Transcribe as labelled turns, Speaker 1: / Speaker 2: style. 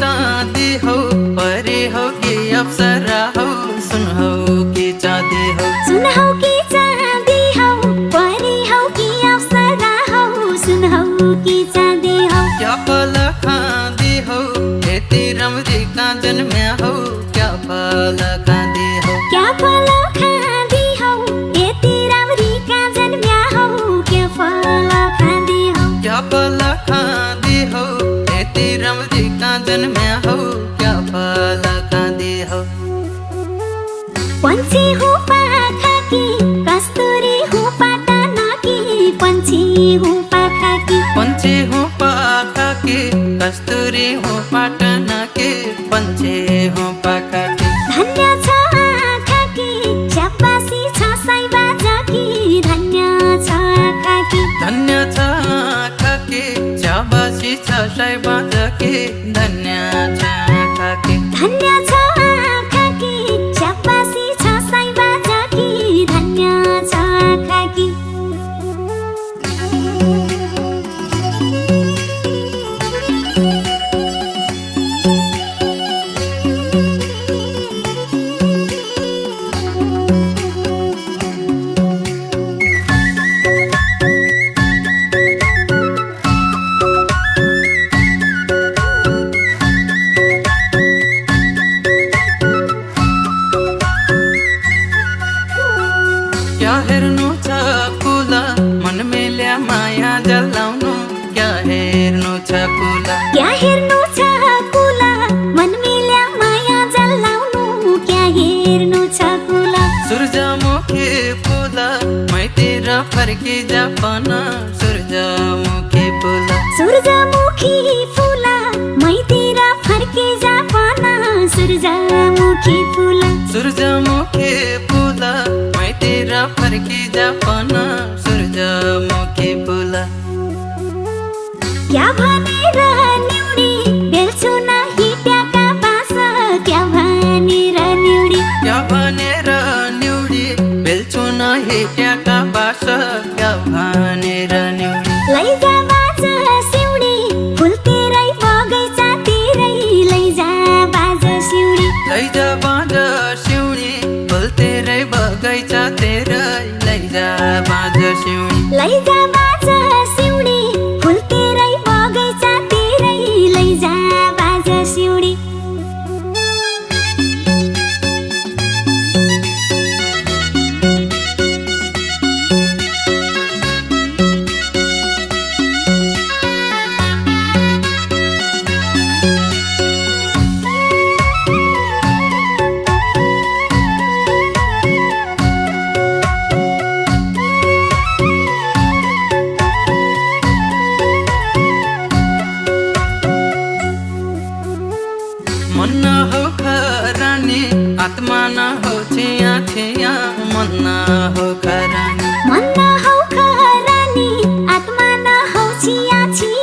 Speaker 1: चाँदी हो, परी हो कि अप्सरा हो, सुन हो कि चाँदी हो।
Speaker 2: सुन हो कि चाँदी हो, परी हो कि अप्सरा हो, सुन हो कि चाँदी हो।
Speaker 1: क्या फल खाँदी हो, यति राम्री कहाँ जन्म्या हो, क्या फल खाँदी हो।
Speaker 2: क्या फल खाँदी हो, यति राम्री कहाँ जन्म्या हो, क्या फल खाँदी हो।
Speaker 1: क्या फल खाँदी हो, यति राम्री कहाँ जन्म्या हो, क्या फल खाँदी हो।
Speaker 2: पंछी हूँ पाखा की, कस्तूरी हूँ पाटना की, पंछी हूँ पाखा की।
Speaker 1: पंछी हूँ पाखा की, कस्तूरी हूँ पाटना की, पंछी हूँ पाखा की।
Speaker 2: धन्य छ आँखा की, स्याबासी छ साइबाजा की, धन्य छ आँखा की।
Speaker 1: धन्य छ आँखा की, स्याबासी छ साइबाजा की, धन्य छ आँखा की।
Speaker 2: धन्य छ आँखा की, स्याबासी छ साइबाजा की, धन्य छ आँखा की।
Speaker 1: क्या हेर्नु छ कुला, मन मिल्या माया जलाउनु, क्या हेर्नु छ कुला।
Speaker 2: क्या हेर्नु छ कुला, मन मिल्या माया जलाउनु, क्या हेर्नु छ कुला।
Speaker 1: सूर्यमुखी फुला, मैतिर फर्की जापन, सूर्यमुखी फुला।
Speaker 2: सूर्यमुखी फुला, मैतिर फर्के जापन, सूर्यमुखी फुला।
Speaker 1: सूर्यमुखी फुला, मैतिर फर्की जापन, सूर्यमुखी फुला।
Speaker 2: क्या भनेर निउडी बेल्छु न हिट्याका बाँस, क्या भनेर निउडी।
Speaker 1: क्या भनेर निउडी बेल्छु न हिट्याका बास, क्या भनेर निउडी।
Speaker 2: लैजा बाज सिउडी, फुलतिरै बगैँचातिरै, लैजा बाज सिउडी।
Speaker 1: लैजा बाँझ सिउडी, फुलतिरै बगैँचातिरै, लैजा बाँझ सिउडी।
Speaker 2: लैजा बाज सिउडी, फुलतिरै बगैँचातिरै, लैजा बाज सिउडी।
Speaker 1: मन न हो खरानी, आत्मा न हो छिया छिया, मन न हो खरानी।
Speaker 2: मन न हौ खरानी, आत्मा न हौ छिया छिया,